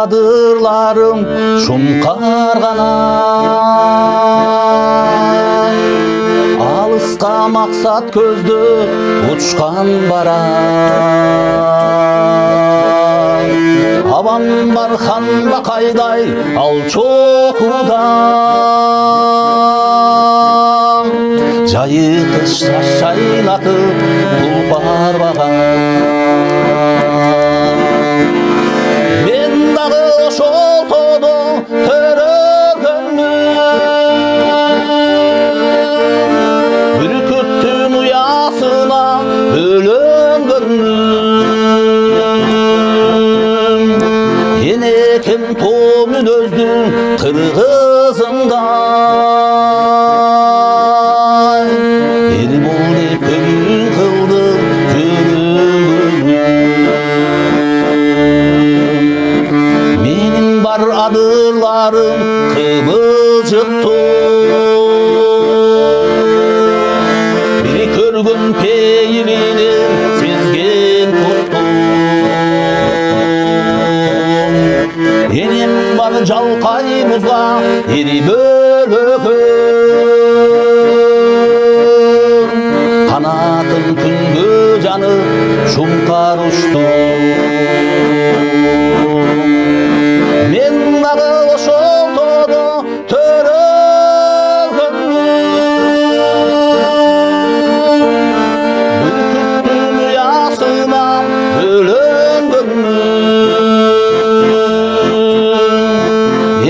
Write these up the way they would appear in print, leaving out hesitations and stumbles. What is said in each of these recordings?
Adırlarım şumkar kanay, alıska maksat көзді uçkan baray. Aban бар ханба қайдай ал чокудан, жайык шайнатып тұлпар баған. Енекем томен өздің қырғызындай, ел болып көңіл қылды жүрегім. Менің бар адырларым қыбылжықты, бір көрген пейілінен сезген құтты. Енем бар жалқай мұзға ери бөлігім, қанатын күнгі жаны шұңқар ұшты. Мен дағы ошол тоды төрөгім, бүркіттің ұясына бөлінгім.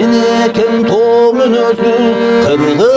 Енекем томен өзің қырғыз